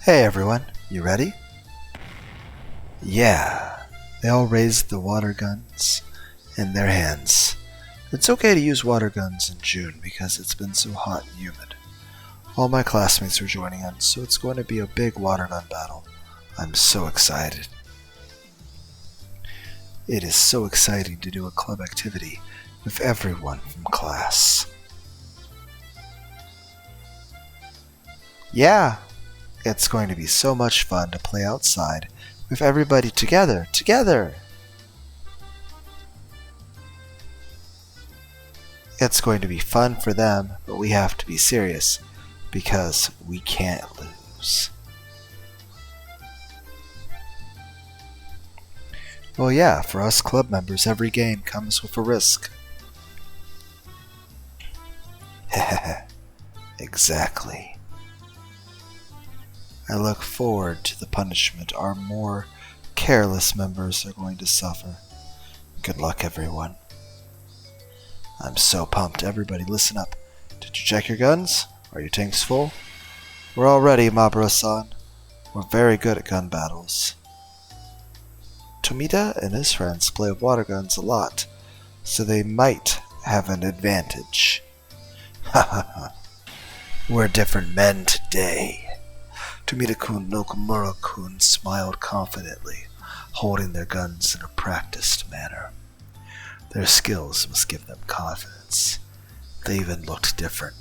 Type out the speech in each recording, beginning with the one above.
Hey everyone, you ready? Yeah, they all raised the water guns in their hands. It's okay to use water guns in June because it's been so hot and humid. All my classmates are joining in, so it's going to be a big water gun battle. I'm so excited. It is so exciting to do a club activity with everyone from class. Yeah, it's going to be so much fun to play outside with everybody together. It's going to be fun for them, but we have to be serious because we can't lose. Well, yeah, for us club members, every game comes with a risk. Exactly. I look forward to the punishment our more careless members are going to suffer. Good luck, everyone. I'm so pumped. Everybody, listen up. Did you check your guns? Are your tanks full? We're all ready, Mabura-san. We're very good at gun battles. Tomita and his friends play with water guns a lot, so they might have an advantage. We're different men today. Tomita-kun and Okamura-kun smiled confidently, holding their guns in a practiced manner. Their skills must give them confidence. They even looked different.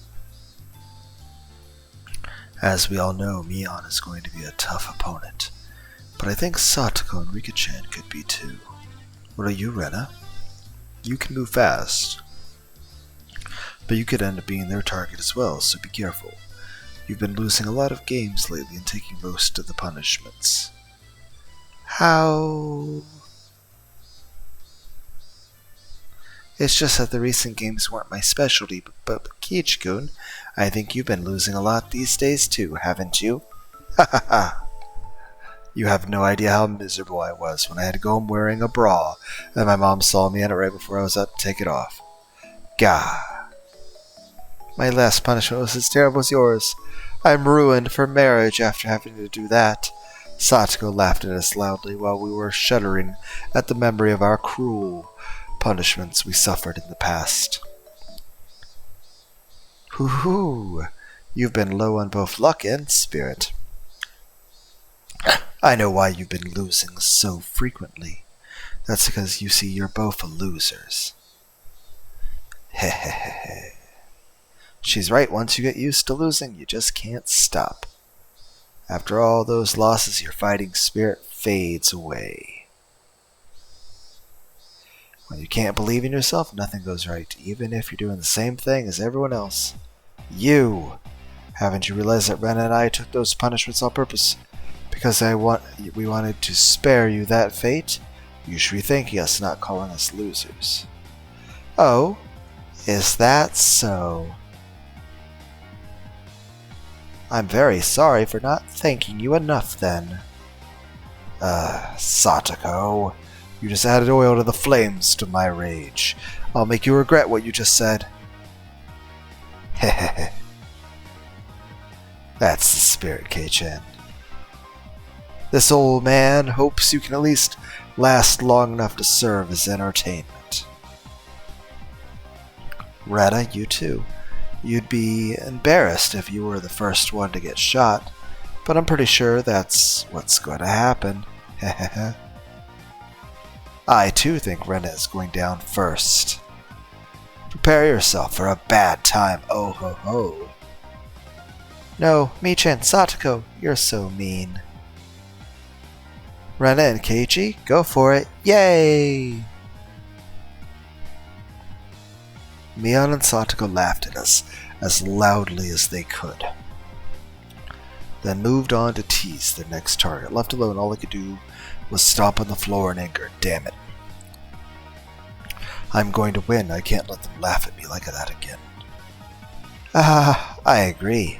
As we all know, Mion is going to be a tough opponent, but I think Satoko and Rika-chan could be too. What are you, Rena? You can move fast, but you could end up being their target as well, so be careful. You've been losing a lot of games lately and taking most of the punishments. How? It's just that the recent games weren't my specialty, but Keiichi-kun, I think you've been losing a lot these days too, haven't you? Ha ha ha! You have no idea how miserable I was when I had to go home wearing a bra, and my mom saw me in it right before I was up to take it off. Gah! My last punishment was as terrible as yours. I'm ruined for marriage after having to do that. Satoko laughed at us loudly while we were shuddering at the memory of our cruel punishments we suffered in the past. Hoo-hoo! You've been low on both luck and spirit. I know why you've been losing so frequently. That's because, you see, you're both losers. Hehehe. She's right, once you get used to losing, you just can't stop. After all those losses, your fighting spirit fades away. When you can't believe in yourself, nothing goes right, even if you're doing the same thing as everyone else. You! Haven't you realized that Rena and I took those punishments on purpose? Because we wanted to spare you that fate? You should be thanking us, not calling us losers. Oh, is that so? I'm very sorry for not thanking you enough, then. Satoko, you just added oil to the flames to my rage. I'll make you regret what you just said. Hehehe. That's the spirit, Kei-chan. This old man hopes you can at least last long enough to serve as entertainment. Rena, you too. You'd be embarrassed if you were the first one to get shot, but I'm pretty sure that's what's going to happen. Hehehe. I too think Rena is going down first. Prepare yourself for a bad time, oh ho ho. No, Michan, Satoko, you're so mean. Rena and Keiichi, go for it, yay! Mion and Satoko laughed at us as loudly as they could, then moved on to tease their next target. Left alone, all they could do was stomp on the floor in anger. Damn it. I'm going to win. I can't let them laugh at me like that again. I agree.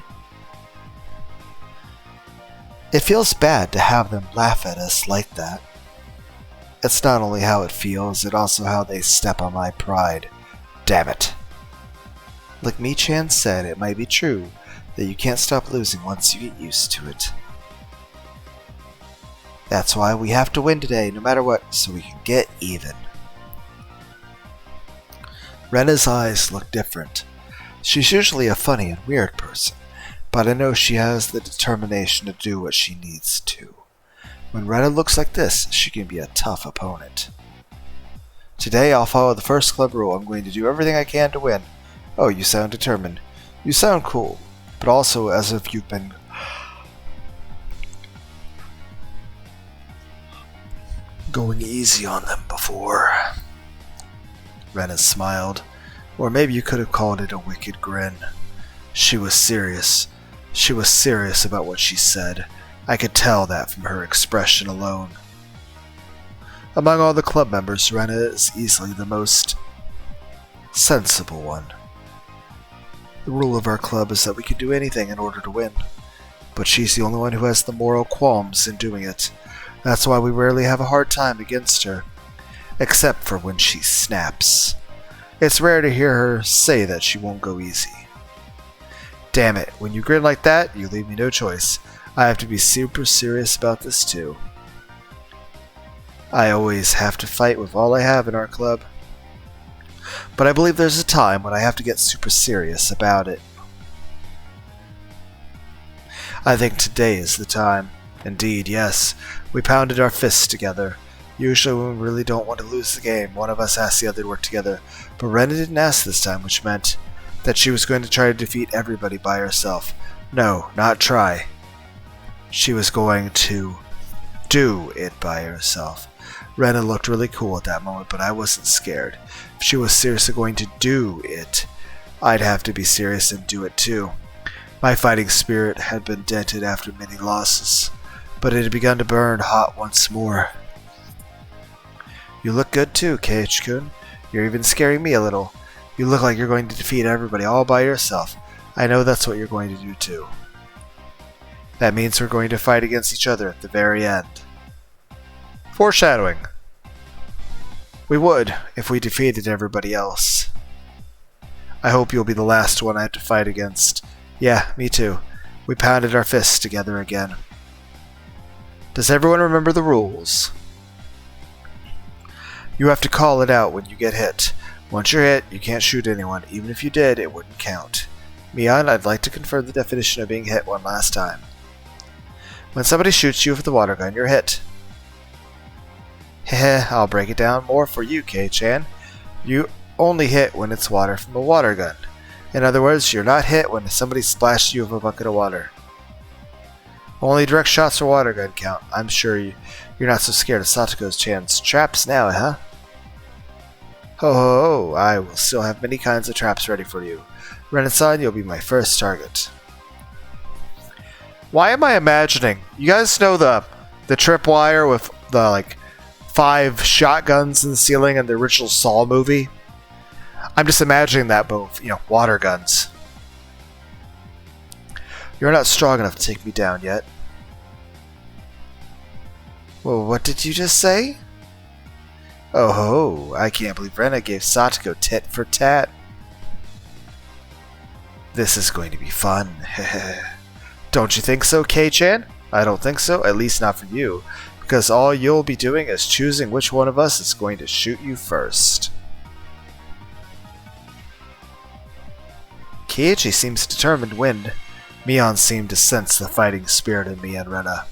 It feels bad to have them laugh at us like that. It's not only how it feels, it's also how they step on my pride. Damn it. Like Michan said, it might be true that you can't stop losing once you get used to it. That's why we have to win today, no matter what, so we can get even. Rena's eyes look different. She's usually a funny and weird person, but I know she has the determination to do what she needs to. When Rena looks like this, she can be a tough opponent. Today I'll follow the first club rule. I'm going to do everything I can to win. Oh, you sound determined. You sound cool, but also as if you've been going easy on them before. Rena smiled, or maybe you could have called it a wicked grin. She was serious. She was serious about what she said. I could tell that from her expression alone. Among all the club members, Rena is easily the most sensible one. The rule of our club is that we can do anything in order to win, but she's the only one who has the moral qualms in doing it. That's why we rarely have a hard time against her, except for when she snaps. It's rare to hear her say that she won't go easy. Damn it, when you grin like that, you leave me no choice. I have to be super serious about this too. I always have to fight with all I have in our club. But I believe there's a time when I have to get super serious about it. I think today is the time. Indeed, yes. We pounded our fists together. Usually when we really don't want to lose the game, one of us asks the other to work together. But Rena didn't ask this time, which meant that she was going to try to defeat everybody by herself. No, not try. She was going to do it by herself. Rena looked really cool at that moment, but I wasn't scared. If she was seriously going to do it, I'd have to be serious and do it too. My fighting spirit had been dented after many losses, but it had begun to burn hot once more. You look good too, Keiichi-kun. You're even scaring me a little. You look like you're going to defeat everybody all by yourself. I know that's what you're going to do too. That means we're going to fight against each other at the very end. Foreshadowing. We would, if we defeated everybody else. I hope you'll be the last one I have to fight against. Yeah, me too. We pounded our fists together again. Does everyone remember the rules? You have to call it out when you get hit. Once you're hit, you can't shoot anyone. Even if you did, it wouldn't count. Mion, I'd like to confirm the definition of being hit one last time. When somebody shoots you with the water gun, you're hit. Heh, I'll break it down more for you, Kei-chan. You only hit when it's water from a water gun. In other words, you're not hit when somebody splashes you with a bucket of water. Only direct shots for water gun count. I'm sure you're not so scared of Satoko's-chan's traps now, huh? Ho ho ho, I will still have many kinds of traps ready for you. Ren-san, you'll be my first target. Why am I imagining? You guys know the tripwire with the 5 shotguns in the ceiling in the original Saw movie? I'm just imagining that, but water guns. You're not strong enough to take me down yet. Well, what did you just say? Oh ho, I can't believe Rena gave Satoko tit for tat. This is going to be fun. Don't you think so, Kei-chan? I don't think so, at least not for you, because all you'll be doing is choosing which one of us is going to shoot you first. Keiichi seems determined to win. Mion seemed to sense the fighting spirit in me and Rena.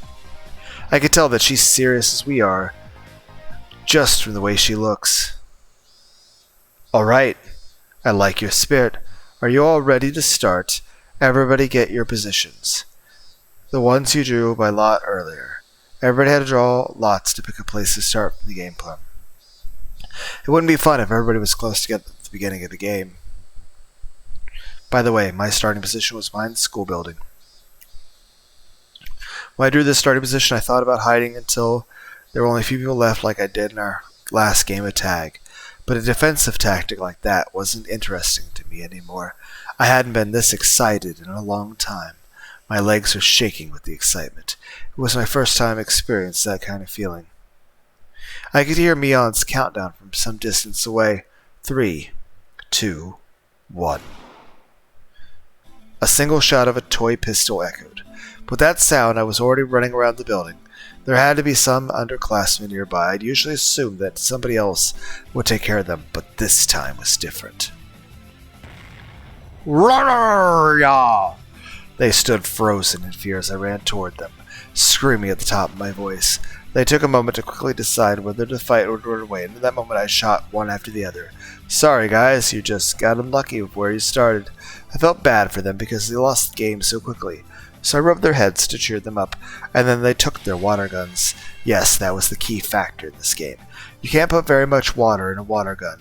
I could tell that she's serious as we are, just from the way she looks. Alright, I like your spirit. Are you all ready to start? Everybody get your positions. The ones you drew by lot earlier. Everybody had to draw lots to pick a place to start from the game plan. It wouldn't be fun if everybody was close together at the beginning of the game. By the way, my starting position was behind the school building. When I drew this starting position, I thought about hiding until there were only a few people left like I did in our last game of tag. But a defensive tactic like that wasn't interesting to me anymore. I hadn't been this excited in a long time. My legs were shaking with the excitement. It was my first time experiencing that kind of feeling. I could hear Mion's countdown from some distance away. 3, 2, 1. A single shot of a toy pistol echoed. With that sound, I was already running around the building. There had to be some underclassmen nearby. I'd usually assumed that somebody else would take care of them, but this time was different. Runner! They stood frozen in fear as I ran toward them, screaming at the top of my voice. They took a moment to quickly decide whether to fight or to run away, and in that moment I shot one after the other. Sorry guys, you just got unlucky with where you started. I felt bad for them because they lost the game so quickly. So I rubbed their heads to cheer them up, and then they took their water guns. Yes, that was the key factor in this game. You can't put very much water in a water gun.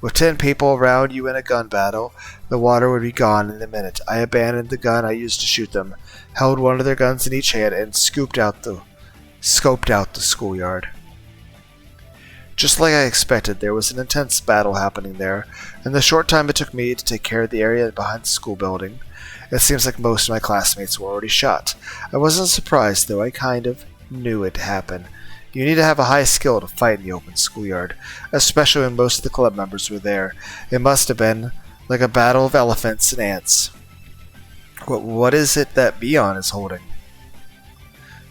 With 10 people around you in a gun battle, the water would be gone in a minute. I abandoned the gun I used to shoot them, held one of their guns in each hand, and scoped out the schoolyard. Just like I expected, there was an intense battle happening there. In the short time it took me to take care of the area behind the school building, it seems like most of my classmates were already shot. I wasn't surprised, though. I kind of knew it'd happen. You need to have a high skill to fight in the open schoolyard, especially when most of the club members were there. It must have been like a battle of elephants and ants. What is it that Mion is holding?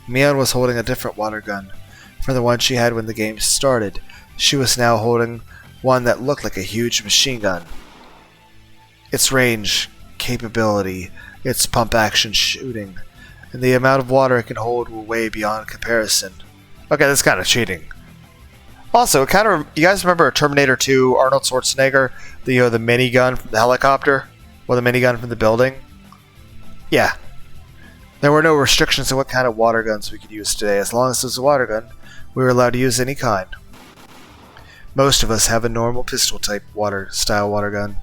Mion was holding a different water gun from the one she had when the game started. She was now holding one that looked like a huge machine gun. Its range, capability, its pump action shooting, and the amount of water it can hold were way beyond comparison. Okay, that's kind of cheating. Also, you guys remember Terminator 2, Arnold Schwarzenegger, the minigun from the helicopter? Or the minigun from the building? Yeah. There were no restrictions on what kind of water guns we could use today. As long as it was a water gun, we were allowed to use any kind. Most of us have a normal pistol-type style water gun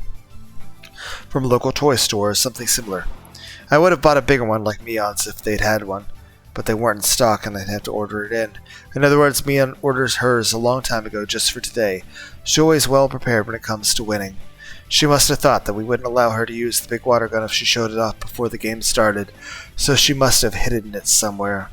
from a local toy store or something similar. I would have bought a bigger one like Mion's if they'd had one, but they weren't in stock and I'd have to order it in. In other words, Mion orders hers a long time ago just for today. She's always well prepared when it comes to winning. She must have thought that we wouldn't allow her to use the big water gun if she showed it off before the game started, so she must have hidden it somewhere.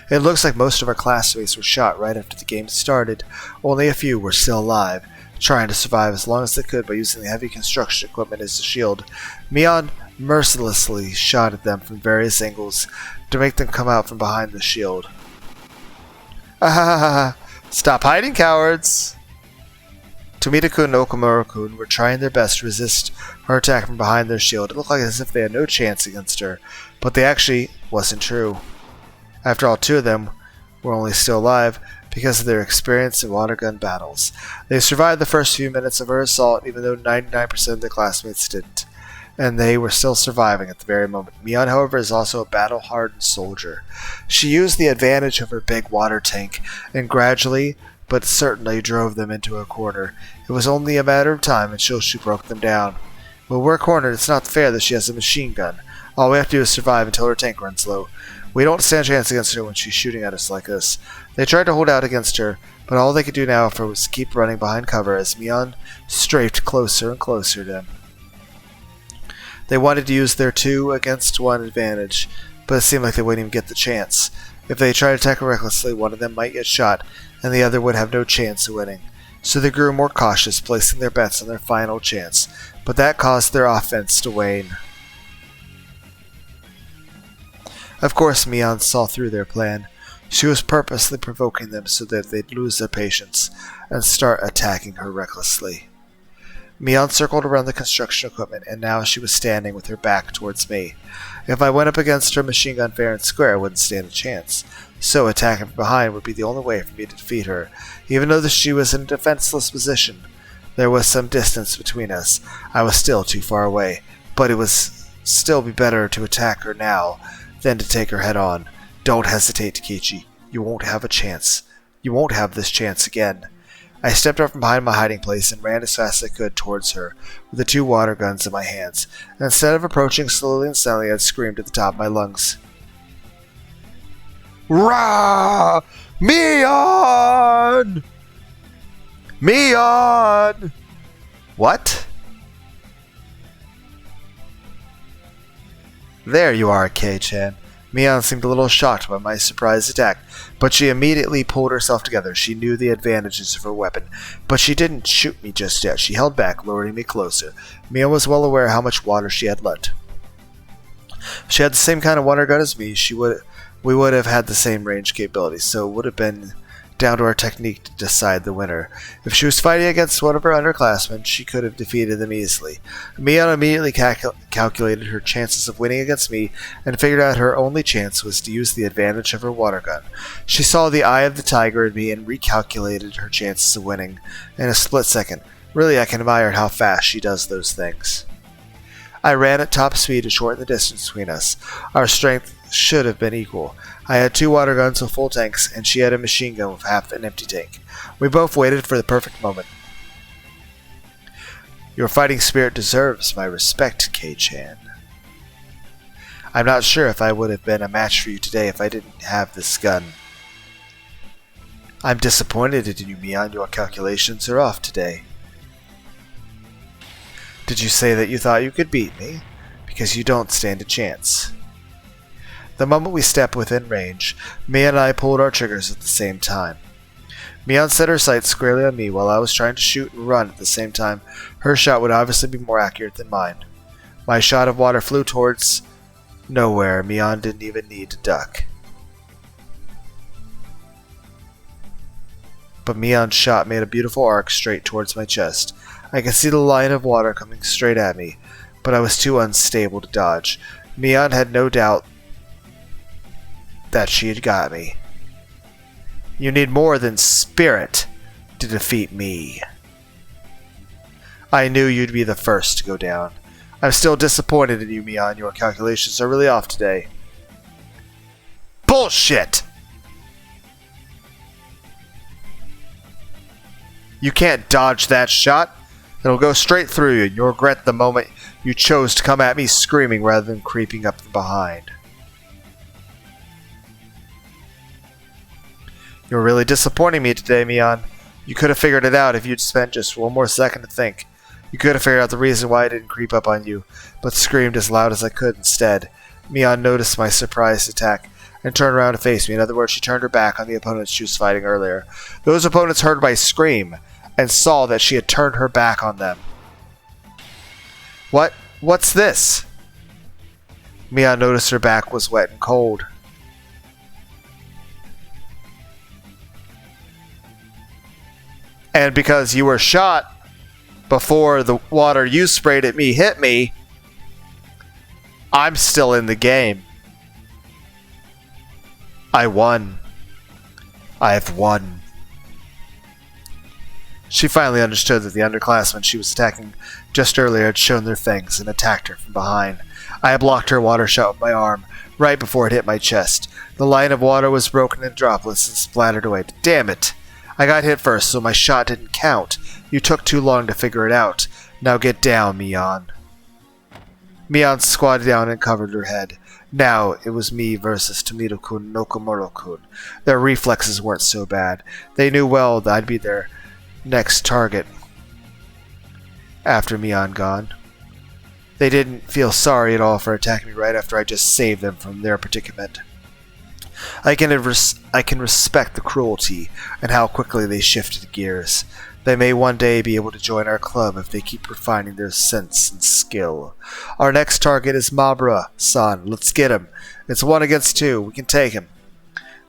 It looks like most of our classmates were shot right after the game started. Only a few were still alive, trying to survive as long as they could by using the heavy construction equipment as a shield. Mion mercilessly shot at them from various angles to make them come out from behind the shield. Ah! Stop hiding, cowards! Tomita-kun and Okamura-kun were trying their best to resist her attack from behind their shield. It looked like as if they had no chance against her, but they actually wasn't true. After all, 2 of them were only still alive because of their experience in water gun battles. They survived the first few minutes of her assault, even though 99% of their classmates didn't, and they were still surviving at the very moment. Mion, however, is also a battle-hardened soldier. She used the advantage of her big water tank, and gradually but certainly drove them into a corner. It was only a matter of time until she broke them down. When we're cornered, it's not fair that she has a machine gun. All we have to do is survive until her tank runs low. We don't stand a chance against her when she's shooting at us like this. They tried to hold out against her, but all they could do now for was keep running behind cover as Mion strafed closer and closer to them. They wanted to use their 2 against 1 advantage, but it seemed like they wouldn't even get the chance. If they tried to attack recklessly, one of them might get shot, and the other would have no chance of winning. So they grew more cautious, placing their bets on their final chance, but that caused their offense to wane. Of course, Mion saw through their plan. She was purposely provoking them so that they'd lose their patience and start attacking her recklessly. Mion circled around the construction equipment, and now she was standing with her back towards me. If I went up against her machine gun fair and square, I wouldn't stand a chance. So attacking from behind would be the only way for me to defeat her. Even though she was in a defenseless position, there was some distance between us. I was still too far away, but it would still be better to attack her now than to take her head on. Don't hesitate, Keiichi. You won't have a chance. You won't have this chance again. I stepped up from behind my hiding place and ran as fast as I could towards her, with the 2 water guns in my hands. And instead of approaching slowly and silently, I screamed at the top of my lungs. Rah! Mion! Mion! What? There you are, Kei-chan. Mion seemed a little shocked by my surprise attack, but she immediately pulled herself together. She knew the advantages of her weapon, but she didn't shoot me just yet. She held back, luring me closer. Mion was well aware how much water she had left. If she had the same kind of water gun as me, she would we would have had the same range capabilities, so it would have been down to our technique to decide the winner. If she was fighting against one of her underclassmen, she could have defeated them easily. Mion immediately calculated her chances of winning against me and figured out her only chance was to use the advantage of her water gun. She saw the eye of the tiger in me and recalculated her chances of winning in a split second. Really, I can admire how fast she does those things. I ran at top speed to shorten the distance between us. Our strength should have been equal. I had 2 water guns with full tanks, and she had a machine gun with half an empty tank. We both waited for the perfect moment. Your fighting spirit deserves my respect, Kei-chan. I'm not sure if I would have been a match for you today if I didn't have this gun. I'm disappointed in you, Mion. Your calculations are off today. Did you say that you thought you could beat me? Because you don't stand a chance. The moment we stepped within range, Mion and I pulled our triggers at the same time. Mion set her sights squarely on me while I was trying to shoot and run at the same time. Her shot would obviously be more accurate than mine. My shot of water flew towards nowhere. Mion didn't even need to duck. But Mion's shot made a beautiful arc straight towards my chest. I could see the line of water coming straight at me, but I was too unstable to dodge. Mion had no doubt that she had got me. You need more than spirit to defeat me. I knew you'd be the first to go down. I'm still disappointed in you, Mion. Your calculations are really off today. Bullshit! You can't dodge that shot. It'll go straight through you, and you'll regret the moment you chose to come at me screaming rather than creeping up from behind. You're really disappointing me today, Mion. You could have figured it out if you'd spent just one more second to think. You could have figured out the reason why I didn't creep up on you, but screamed as loud as I could instead. Mion noticed my surprised attack and turned around to face me. In other words, she turned her back on the opponents she was fighting earlier. Those opponents heard my scream and saw that she had turned her back on them. What's this? Mion noticed her back was wet and cold. And because you were shot before the water you sprayed at me hit me, I'm still in the game. I won. I've won. She finally understood that the underclassmen she was attacking just earlier had shown their fangs and attacked her from behind. I had blocked her water shot with my arm, right before it hit my chest. The line of water was broken in droplets and splattered away. Damn it! I got hit first, so my shot didn't count. You took too long to figure it out. Now get down, Mion. Mion squatted down and covered her head. Now it was me versus Tsumihoroboshi and Okumura-kun. Their reflexes weren't so bad. They knew well that I'd be their next target after Mion gone. They didn't feel sorry at all for attacking me right after I just saved them from their predicament. I can respect the cruelty and how quickly they shifted gears. They may one day be able to join our club if they keep refining their sense and skill. Our next target is Mabura-san. Let's get him. It's 1 against 2. We can take him.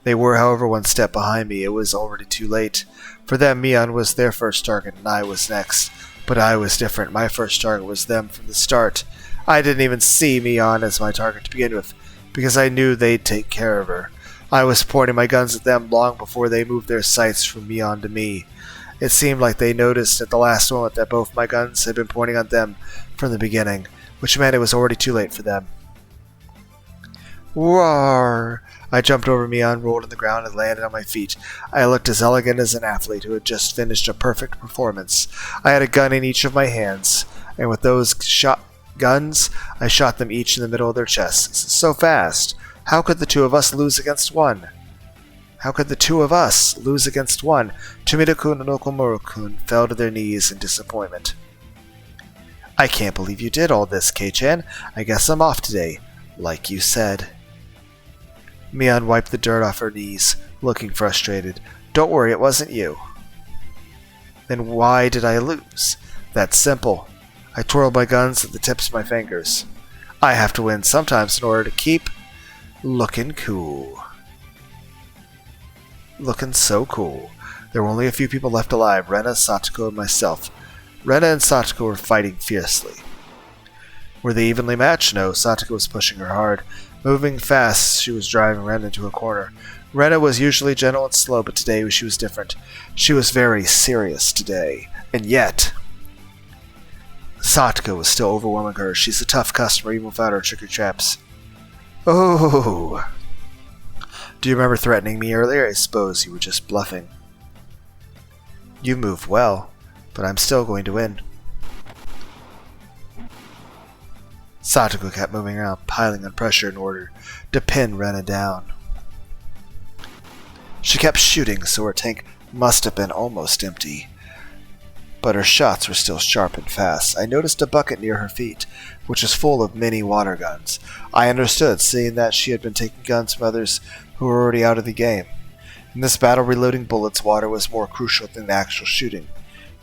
They were, however, 1 step behind me. It was already too late. For them, Mion was their first target and I was next. But I was different. My first target was them from the start. I didn't even see Mion as my target to begin with, because I knew they'd take care of her. I was pointing my guns at them long before they moved their sights from Mion to me. It seemed like they noticed at the last moment that both my guns had been pointing on them from the beginning, which meant it was already too late for them. Roar! I jumped over Mion, rolled on the ground, and landed on my feet. I looked as elegant as an athlete who had just finished a perfect performance. I had a gun in each of my hands, and with those guns, I shot them each in the middle of their chests. So fast! How could the two of us lose against one? Tsumihoroboshi and Okumura-kun fell to their knees in disappointment. I can't believe you did all this, Kei-chan. I guess I'm off today, like you said. Mion wiped the dirt off her knees, looking frustrated. Don't worry, it wasn't you. Then why did I lose? That's simple. I twirled my guns at the tips of my fingers. I have to win sometimes in order to keep Looking cool. Looking so cool. There were only a few people left alive, Rena, Satoko, and myself. Rena and Satoko were fighting fiercely. Were they evenly matched? No, Satoko was pushing her hard. Moving fast, she was driving Rena into a corner. Rena was usually gentle and slow, but today she was different. She was very serious today. And yet, Satoko was still overwhelming her. She's a tough customer even without her tricky traps. Oh! Do you remember threatening me earlier? I suppose you were just bluffing. You moved well, but I'm still going to win. Satoko kept moving around, piling on pressure in order to pin Rena down. She kept shooting, so her tank must have been almost empty. But her shots were still sharp and fast. I noticed a bucket near her feet, which was full of mini water guns. I understood, seeing that she had been taking guns from others who were already out of the game. In this battle, reloading bullets, water was more crucial than the actual shooting.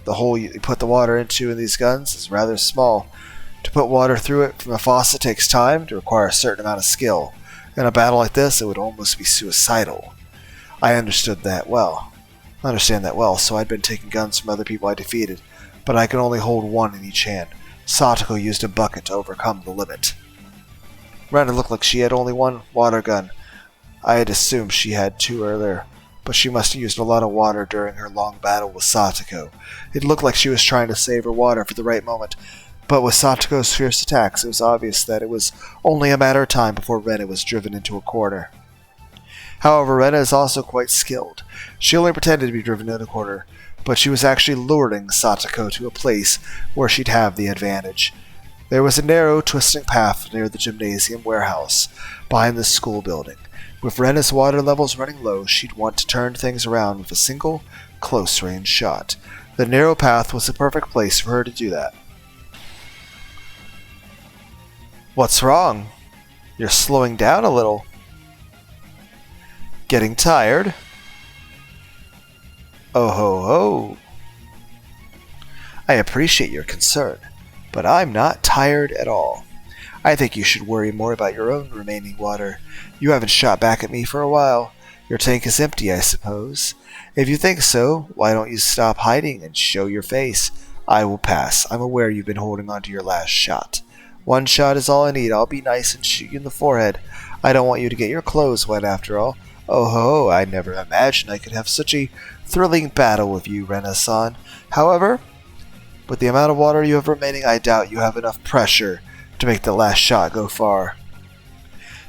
The hole you put the water into in these guns is rather small. To put water through it from a faucet takes time to require a certain amount of skill. In a battle like this, it would almost be suicidal. I understand that well, so I'd been taking guns from other people I defeated, but I could only hold one in each hand. Satoko used a bucket to overcome the limit. Rena looked like she had only one water gun. I had assumed she had two earlier, but she must have used a lot of water during her long battle with Satoko. It looked like she was trying to save her water for the right moment, but with Satoko's fierce attacks, it was obvious that it was only a matter of time before Rena was driven into a corner. However, Rena is also quite skilled. She only pretended to be driven into a corner, but she was actually luring Satoko to a place where she'd have the advantage. There was a narrow, twisting path near the gymnasium warehouse, behind the school building. With Rena's water levels running low, she'd want to turn things around with a single, close-range shot. The narrow path was the perfect place for her to do that. What's wrong? You're slowing down a little. Getting tired? Oh ho ho. I appreciate your concern, but I'm not tired at all. I think you should worry more about your own remaining water. You haven't shot back at me for a while. Your tank is empty, I suppose. If you think so, why don't you stop hiding and show your face? I will pass. I'm aware you've been holding on to your last shot. One shot is all I need. I'll be nice and shoot you in the forehead. I don't want you to get your clothes wet after all. Oh ho, I never imagined I could have such a thrilling battle with you, Rena-san. However, with the amount of water you have remaining, I doubt you have enough pressure to make the last shot go far.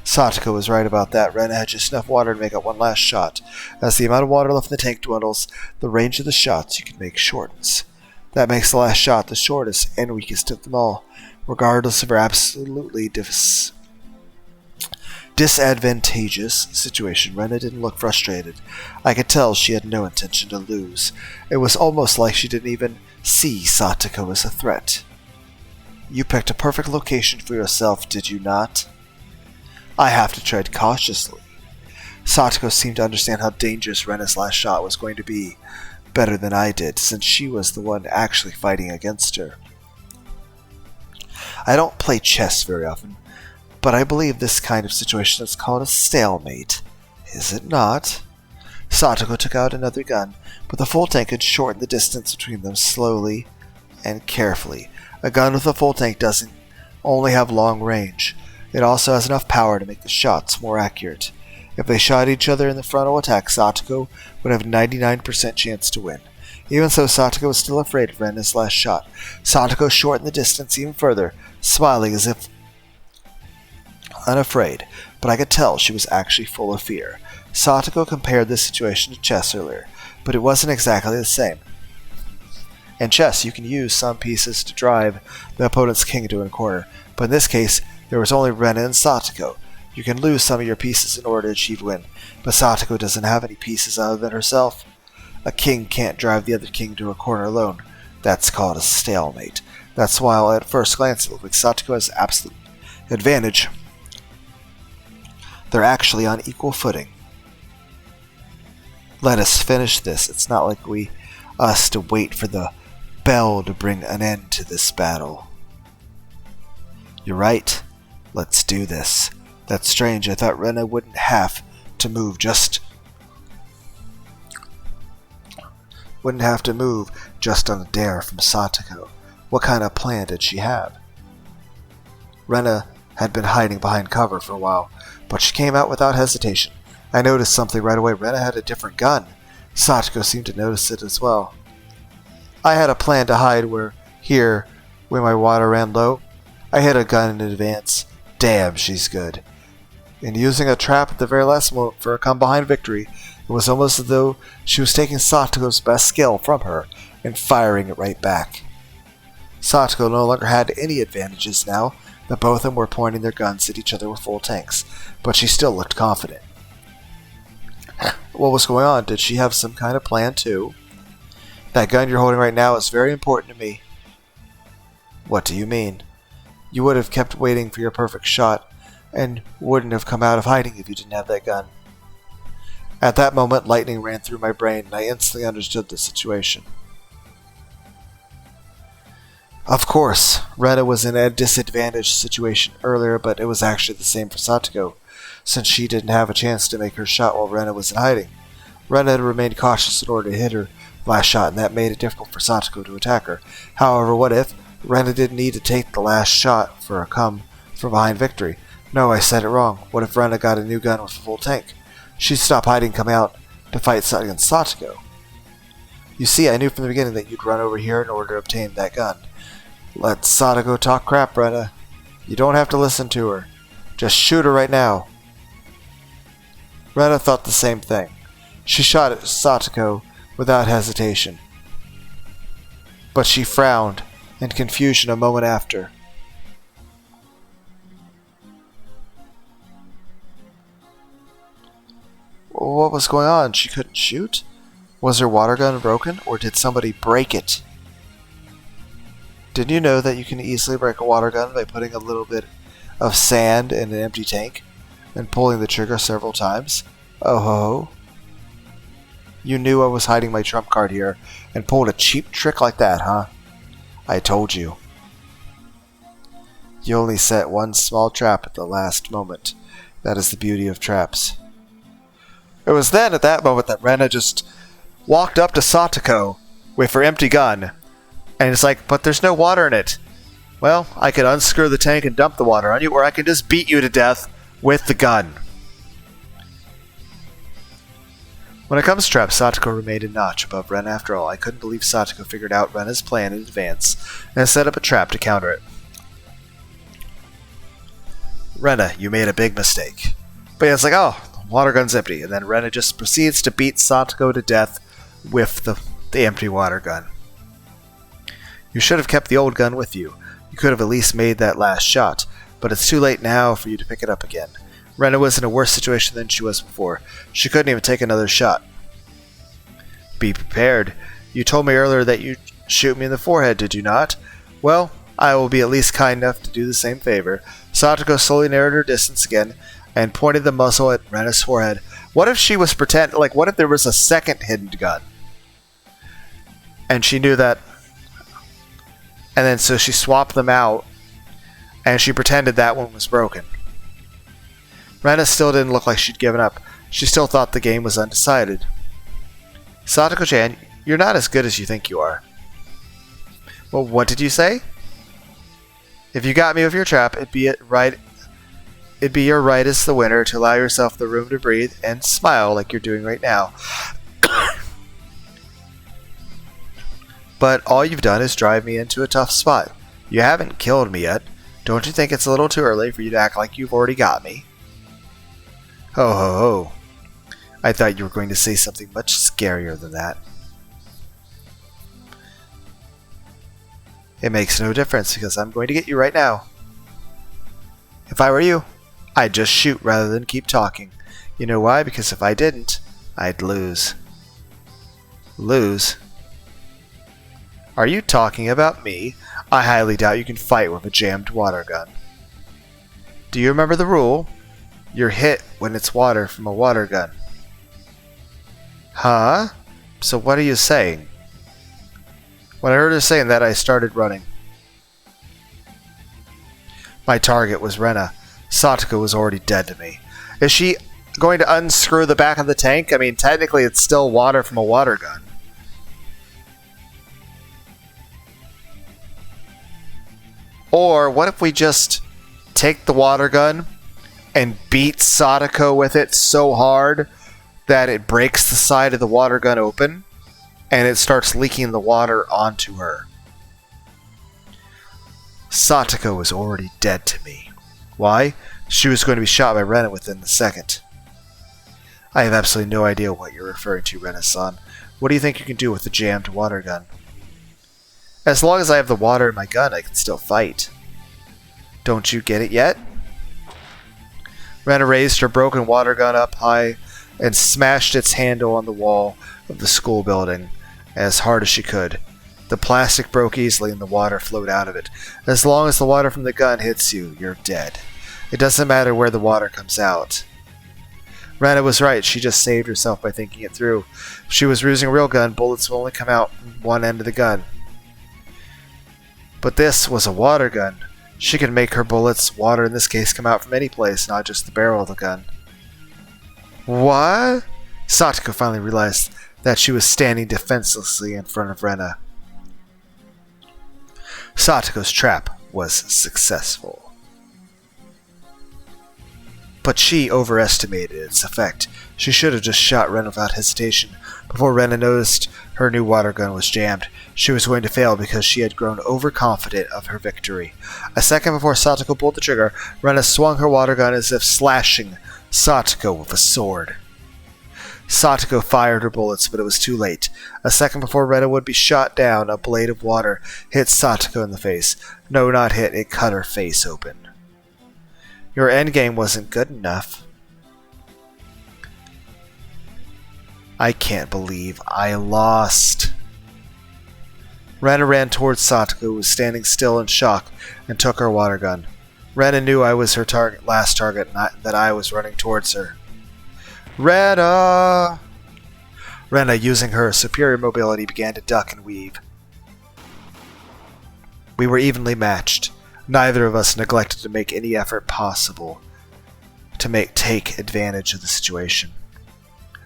Satoko was right about that. Rena had just enough water to make up one last shot. As the amount of water left in the tank dwindles, the range of the shots you can make shortens. That makes the last shot the shortest and weakest of them all, regardless of her absolutely disadvantageous situation. Rena didn't look frustrated. I could tell she had no intention to lose. It was almost like she didn't even see Satoko as a threat. You picked a perfect location for yourself, did you not? I have to tread cautiously. Satoko seemed to understand how dangerous Rena's last shot was going to be, better than I did, since she was the one actually fighting against her. I don't play chess very often, but I believe this kind of situation is called a stalemate. Is it not? Satoko took out another gun, but the full tank had shortened the distance between them slowly and carefully. A gun with a full tank doesn't only have long range. It also has enough power to make the shots more accurate. If they shot each other in the frontal attack, Satoko would have a 99% chance to win. Even so, Satoko was still afraid of Rena's last shot. Satoko shortened the distance even further, smiling as if unafraid, but I could tell she was actually full of fear. Satoko compared this situation to chess earlier, but it wasn't exactly the same. In chess, you can use some pieces to drive the opponent's king into a corner, but in this case, there was only Rena and Satoko. You can lose some of your pieces in order to achieve win, but Satoko doesn't have any pieces other than herself. A king can't drive the other king to a corner alone. That's called a stalemate. That's why at first glance it looked like Satoko has absolute advantage. They're actually on equal footing. Let us finish this. It's not like us to wait for the bell to bring an end to this battle. You're right. Let's do this. That's strange. I thought Rena wouldn't have to move just on a dare from Satoko. What kind of plan did she have? Rena had been hiding behind cover for a while, but she came out without hesitation. I noticed something right away. Rena had a different gun. Satoko seemed to notice it as well. I had a plan to hide where my water ran low. I hid a gun in advance. Damn, she's good. And using a trap at the very last moment for a come-behind victory, it was almost as though she was taking Satoko's best skill from her and firing it right back. Satoko no longer had any advantages now that both of them were pointing their guns at each other with full tanks, but she still looked confident. What was going on? Did she have some kind of plan too? That gun you're holding right now is very important to me. What do you mean? You would have kept waiting for your perfect shot and wouldn't have come out of hiding if you didn't have that gun. At that moment, lightning ran through my brain and I instantly understood the situation. Of course, Rena was in a disadvantaged situation earlier, but it was actually the same for Satoko, since she didn't have a chance to make her shot while Rena was in hiding. Rena had remained cautious in order to hit her last shot, and that made it difficult for Satoko to attack her. However, what if Rena didn't need to take the last shot for a come-from-behind victory? No, I said it wrong. What if Rena got a new gun with a full tank? She'd stop hiding and come out to fight against Satoko. You see, I knew from the beginning that you'd run over here in order to obtain that gun. Let Satoko talk crap, Rena. You don't have to listen to her. Just shoot her right now. Rena thought the same thing. She shot at Satoko without hesitation. But she frowned in confusion a moment after. What was going on? She couldn't shoot? Was her water gun broken, or did somebody break it? Did you know that you can easily break a water gun by putting a little bit of sand in an empty tank and pulling the trigger several times? Oh ho. You knew I was hiding my trump card here and pulled a cheap trick like that, huh? I told you. You only set one small trap at the last moment. That is the beauty of traps. It was then at that moment that Rena just walked up to Satoko with her empty gun. And it's like, but there's no water in it. Well, I could unscrew the tank and dump the water on you, or I can just beat you to death with the gun. When it comes to traps, Satoko remained a notch above Rena after all. I couldn't believe Satoko figured out Rena's plan in advance and set up a trap to counter it. Rena, you made a big mistake. But yeah, it's like, oh, the water gun's empty. And then Rena just proceeds to beat Satoko to death with the empty water gun. You should have kept the old gun with you. You could have at least made that last shot, but it's too late now for you to pick it up again. Rena was in a worse situation than she was before. She couldn't even take another shot. Be prepared. You told me earlier that you'd shoot me in the forehead, did you not? Well, I will be at least kind enough to do the same favor. Satoko slowly narrowed her distance again and pointed the muzzle at Rena's forehead. What if she was what if there was a second hidden gun? And she knew that. And then so she swapped them out, and she pretended that one was broken. Rena still didn't look like she'd given up. She still thought the game was undecided. Satoko-chan, you're not as good as you think you are. Well, what did you say? If you got me with your trap, it'd be your right as the winner to allow yourself the room to breathe and smile like you're doing right now. But all you've done is drive me into a tough spot. You haven't killed me yet. Don't you think it's a little too early for you to act like you've already got me? Ho ho ho. I thought you were going to say something much scarier than that. It makes no difference because I'm going to get you right now. If I were you, I'd just shoot rather than keep talking. You know why? Because if I didn't, I'd lose. Lose? Are you talking about me? I highly doubt you can fight with a jammed water gun. Do you remember the rule? You're hit when it's water from a water gun. Huh? So what are you saying? When I heard her saying that, I started running. My target was Rena. Satoko was already dead to me. Is she going to unscrew the back of the tank? I mean, technically it's still water from a water gun. Or what if we just take the water gun and beat Satoko with it so hard that it breaks the side of the water gun open and it starts leaking the water onto her? Satoko was already dead to me. Why? She was going to be shot by Rena within the second. I have absolutely no idea what you're referring to, Rena-san. What do you think you can do with the jammed water gun? As long as I have the water in my gun, I can still fight. Don't you get it yet? Rena raised her broken water gun up high and smashed its handle on the wall of the school building as hard as she could. The plastic broke easily and the water flowed out of it. As long as the water from the gun hits you, you're dead. It doesn't matter where the water comes out. Rena was right. She just saved herself by thinking it through. If she was using a real gun, bullets will only come out from one end of the gun. But this was a water gun. She could make her bullets, water in this case, come out from any place, not just the barrel of the gun. What? Satoko finally realized that she was standing defenselessly in front of Rena. Satoko's trap was successful. But she overestimated its effect. She should have just shot Rena without hesitation. Before Rena noticed her new water gun was jammed, she was going to fail because she had grown overconfident of her victory. A second before Satoko pulled the trigger, Rena swung her water gun as if slashing Satoko with a sword. Satoko fired her bullets, but it was too late. A second before Rena would be shot down, a blade of water hit Satoko in the face. No, not hit, it cut her face open. Your endgame wasn't good enough. I can't believe I lost. Rena ran towards Satoko, who was standing still in shock, and took her water gun. Rena knew I was her last target, not that I was running towards her. Rena! Rena, using her superior mobility, began to duck and weave. We were evenly matched. Neither of us neglected to make any effort possible to take advantage of the situation.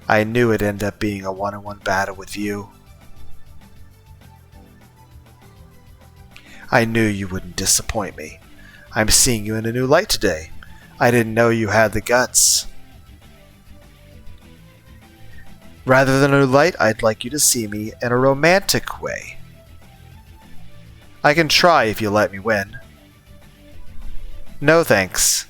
I knew it'd end up being a one-on-one battle with you. I knew you wouldn't disappoint me. I'm seeing you in a new light today. I didn't know you had the guts. Rather than a new light, I'd like you to see me in a romantic way. I can try if you let me win. No thanks.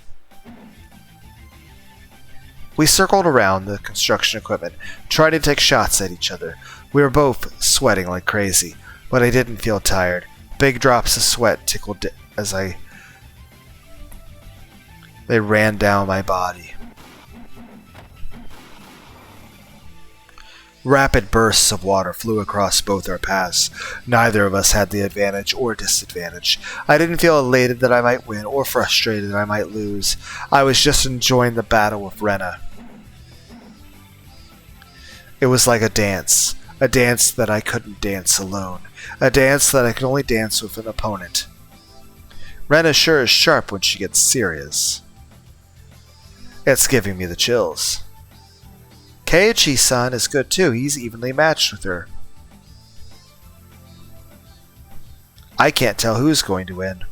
We circled around the construction equipment, trying to take shots at each other. We were both sweating like crazy, but I didn't feel tired. Big drops of sweat tickled as they ran down my body. Rapid bursts of water flew across both our paths. Neither of us had the advantage or disadvantage. I didn't feel elated that I might win or frustrated that I might lose. I was just enjoying the battle with Rena. It was like a dance that I couldn't dance alone, a dance that I could only dance with an opponent. Rena sure is sharp when she gets serious. It's giving me the chills. Keiichi-san is good too. He's evenly matched with her. I can't tell who's going to win.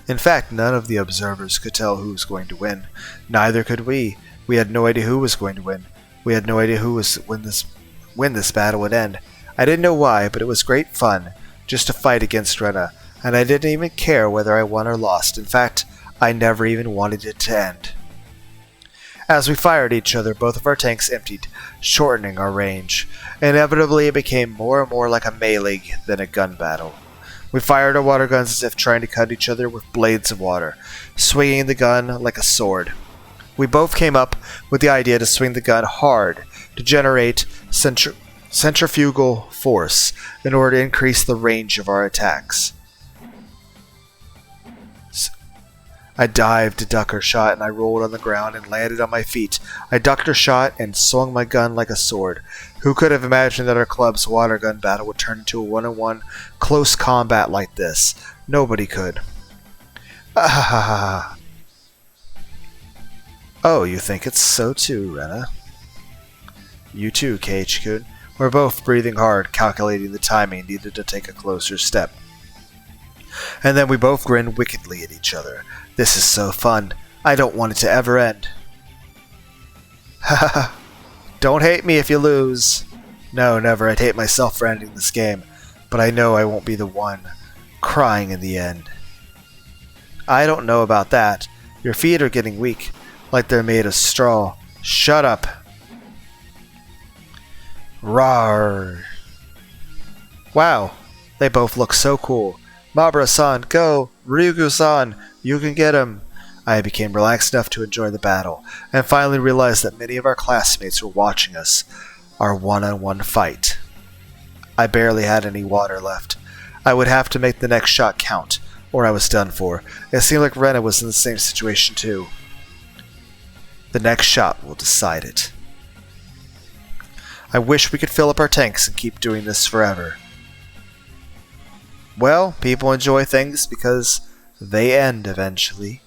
In fact, none of the observers could tell who was going to win. Neither could we. We had no idea who was going to win. We had no idea when this battle would end. I didn't know why, but it was great fun just to fight against Rena, and I didn't even care whether I won or lost. In fact, I never even wanted it to end. As we fired each other, both of our tanks emptied, shortening our range. Inevitably, it became more and more like a melee than a gun battle. We fired our water guns as if trying to cut each other with blades of water, swinging the gun like a sword. We both came up with the idea to swing the gun hard to generate centrifugal force in order to increase the range of our attacks. I dived to duck her shot, and I rolled on the ground and landed on my feet. I ducked her shot and swung my gun like a sword. Who could have imagined that our club's water gun battle would turn into a one-on-one close combat like this? Nobody could. Ah, oh, you think it's so too, Rena? You too, Keiichi-kun. We're both breathing hard, calculating the timing needed to take a closer step. And then we both grin wickedly at each other. This is so fun. I don't want it to ever end. Haha. Don't hate me if you lose. No, never. I'd hate myself for ending this game. But I know I won't be the one crying in the end. I don't know about that. Your feet are getting weak, like they're made of straw. Shut up. Rawr. Wow, they both look so cool. Mabara-san, go! Ryugu-san, you can get him! I became relaxed enough to enjoy the battle, and finally realized that many of our classmates were watching us, our one-on-one fight. I barely had any water left. I would have to make the next shot count, or I was done for. It seemed like Rena was in the same situation too. The next shot will decide it. I wish we could fill up our tanks and keep doing this forever. Well, people enjoy things because they end eventually.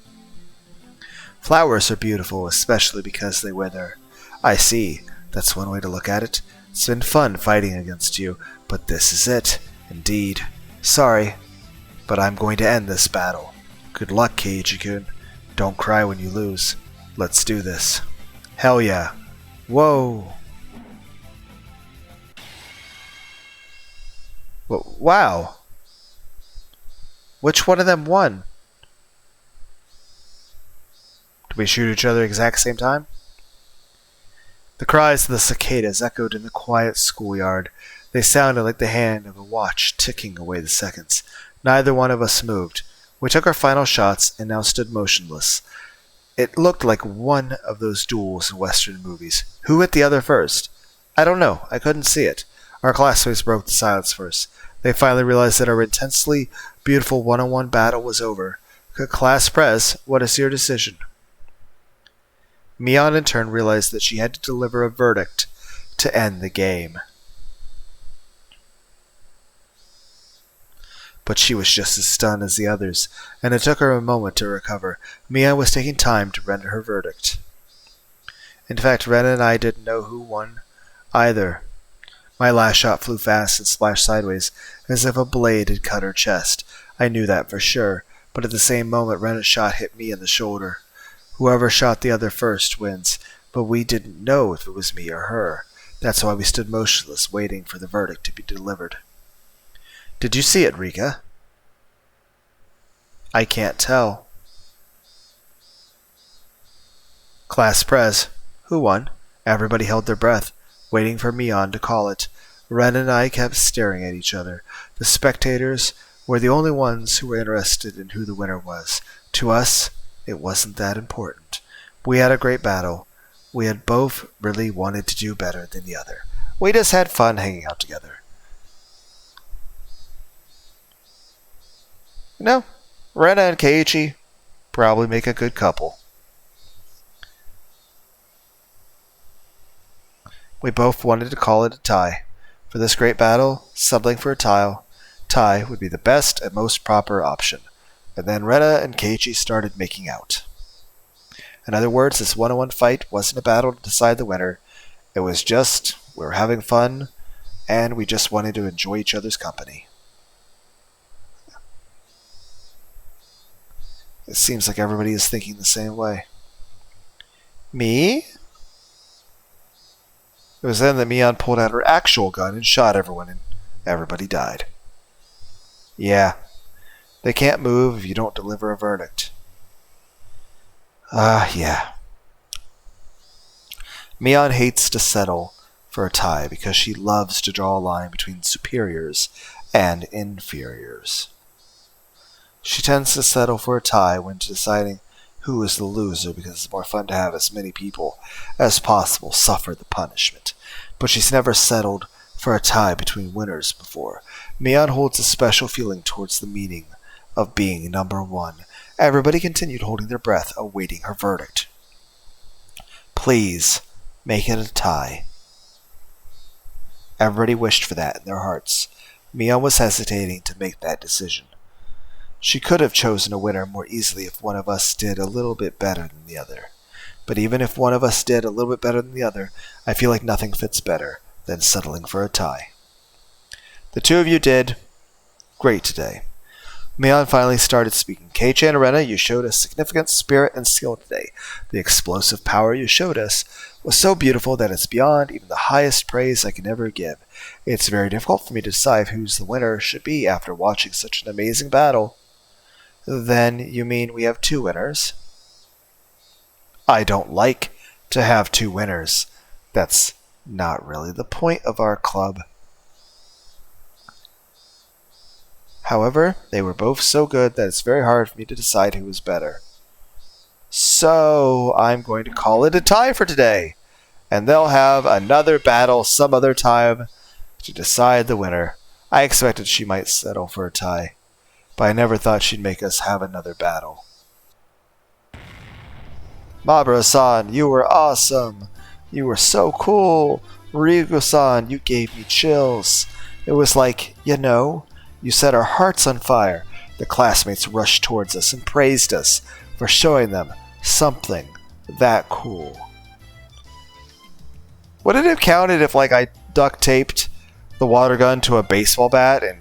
Flowers are beautiful, especially because they wither. I see. That's one way to look at it. It's been fun fighting against you, but this is it. Indeed. Sorry, but I'm going to end this battle. Good luck, Keiichi-kun. Don't cry when you lose. Let's do this. Hell yeah. Whoa. Wow. Which one of them won? Did we shoot each other at the exact same time? The cries of the cicadas echoed in the quiet schoolyard. They sounded like the hand of a watch ticking away the seconds. Neither one of us moved. We took our final shots and now stood motionless. It looked like one of those duels in Western movies. Who hit the other first? I don't know. I couldn't see it. Our classmates broke the silence first. They finally realized that our intensely beautiful one-on-one battle was over. Class Prez, what is your decision? Mion in turn realized that she had to deliver a verdict to end the game. But she was just as stunned as the others, and it took her a moment to recover. Mion was taking time to render her verdict. In fact, Rena and I didn't know who won either. My last shot flew fast and splashed sideways, as if a blade had cut her chest. I knew that for sure, but at the same moment Rena's shot hit me in the shoulder. Whoever shot the other first wins, but we didn't know if it was me or her. That's why we stood motionless, waiting for the verdict to be delivered. Did you see it, Rika? I can't tell. Class Prez. Who won? Everybody held their breath, waiting for Mion to call it. Ren and I kept staring at each other. The spectators were the only ones who were interested in who the winner was. To us, it wasn't that important. We had a great battle. We had both really wanted to do better than the other. We just had fun hanging out together. You know, Rena and Keiichi probably make a good couple. We both wanted to call it a tie. For this great battle, settling for a tie would be the best and most proper option. And then Rena and Keiichi started making out. In other words, this one-on-one fight wasn't a battle to decide the winner. It was just, we were having fun, and we just wanted to enjoy each other's company. It seems like everybody is thinking the same way. Me? It was then that Mion pulled out her actual gun and shot everyone, and everybody died. Yeah, they can't move if you don't deliver a verdict. Yeah. Mion hates to settle for a tie because she loves to draw a line between superiors and inferiors. She tends to settle for a tie when deciding who is the loser because it's more fun to have as many people as possible suffer the punishment. But she's never settled for a tie between winners before. Mion holds a special feeling towards the meaning of being number one. Everybody continued holding their breath, awaiting her verdict. Please, make it a tie. Everybody wished for that in their hearts. Mion was hesitating to make that decision. She could have chosen a winner more easily if one of us did a little bit better than the other. But even if one of us did a little bit better than the other, I feel like nothing fits better than settling for a tie. The two of you did great today. Mion finally started speaking. Keiichi and Rena, you showed us significant spirit and skill today. The explosive power you showed us was so beautiful that it's beyond even the highest praise I can ever give. It's very difficult for me to decide who's the winner should be after watching such an amazing battle. Then you mean we have two winners? I don't like to have two winners. That's not really the point of our club. However, they were both so good that it's very hard for me to decide who was better. So, I'm going to call it a tie for today. And they'll have another battle some other time to decide the winner. I expected she might settle for a tie, but I never thought she'd make us have another battle. Mabura-san, you were awesome. You were so cool. Ryugu-san, you gave me chills. It was like, you set our hearts on fire. The classmates rushed towards us and praised us for showing them something that cool. Would it have counted if, I duct taped the water gun to a baseball bat? And,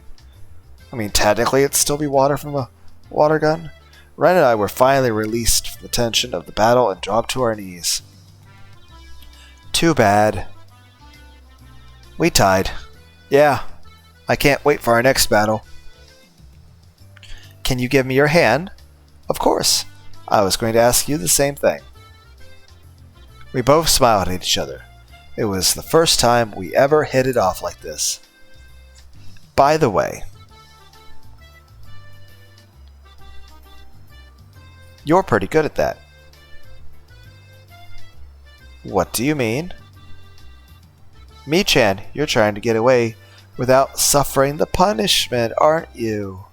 technically it'd still be water from a water gun. Ren and I were finally released from the tension of the battle and dropped to our knees. Too bad. We tied. Yeah. I can't wait for our next battle. Can you give me your hand? Of course. I was going to ask you the same thing. We both smiled at each other. It was the first time we ever hit it off like this. By the way, you're pretty good at that. What do you mean? Mi-chan, you're trying to get away without suffering the punishment, aren't you?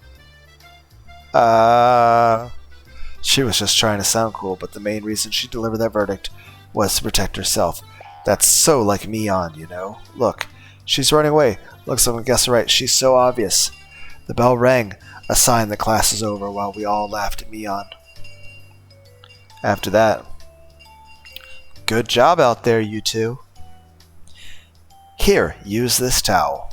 She was just trying to sound cool, but the main reason she delivered that verdict was to protect herself. That's so like Mion, Look, she's running away. Look, someone guessed right. She's so obvious. The bell rang, a sign that class is over, while we all laughed at Mion. After that, good job out there, you two. Here, use this towel.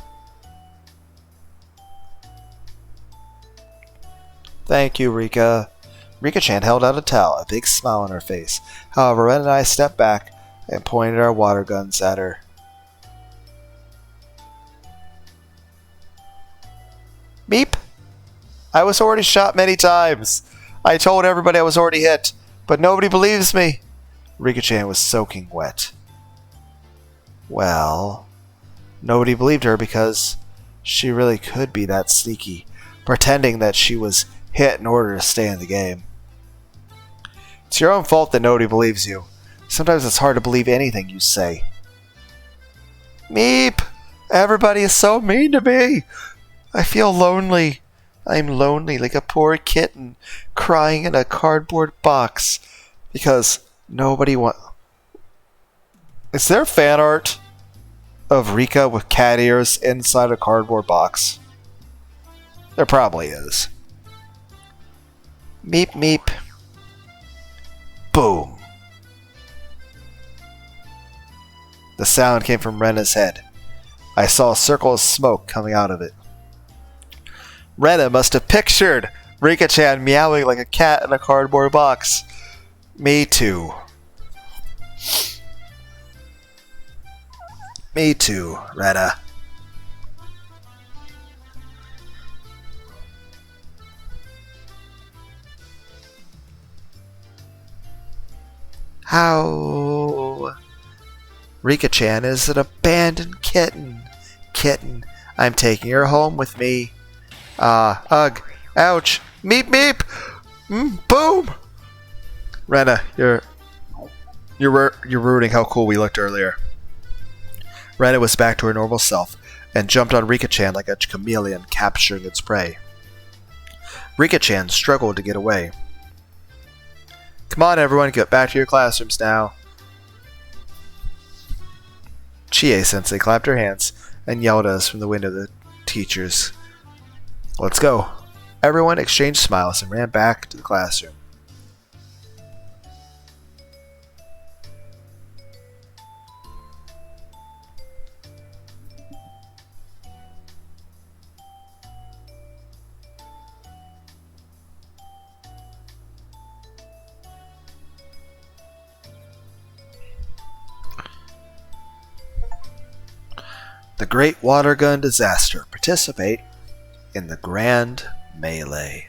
Thank you, Rika. Rika-chan held out a towel, a big smile on her face. However, Ren and I stepped back and pointed our water guns at her. Beep! I was already shot many times. I told everybody I was already hit, but nobody believes me. Rika-chan was soaking wet. Well, nobody believed her because she really could be that sneaky, pretending that she was hit in order to stay in the game. It's your own fault that nobody believes you. Sometimes it's hard to believe anything you say. Meep! Everybody is so mean to me. I feel lonely. I'm lonely like a poor kitten crying in a cardboard box because nobody wants... Is there fan art of Rika with cat ears inside a cardboard box? There probably is. Meep meep. Boom. The sound came from Rena's head. I saw a circle of smoke coming out of it. Rena must have pictured Rika-chan meowing like a cat in a cardboard box. Me too. Me too, Rena. How? Rika-chan is an abandoned kitten. Kitten, I'm taking her home with me. Ugh, ouch, meep meep, boom. Rena, you're ruining how cool we looked earlier. Rena was back to her normal self and jumped on Rika-chan like a chameleon capturing its prey. Rika-chan struggled to get away. Come on, everyone, get back to your classrooms now. Chie-sensei clapped her hands and yelled at us from the window of the teachers. Let's go. Everyone exchanged smiles and ran back to the classroom. The Great Water Gun Disaster. Participate in the Grand Melee.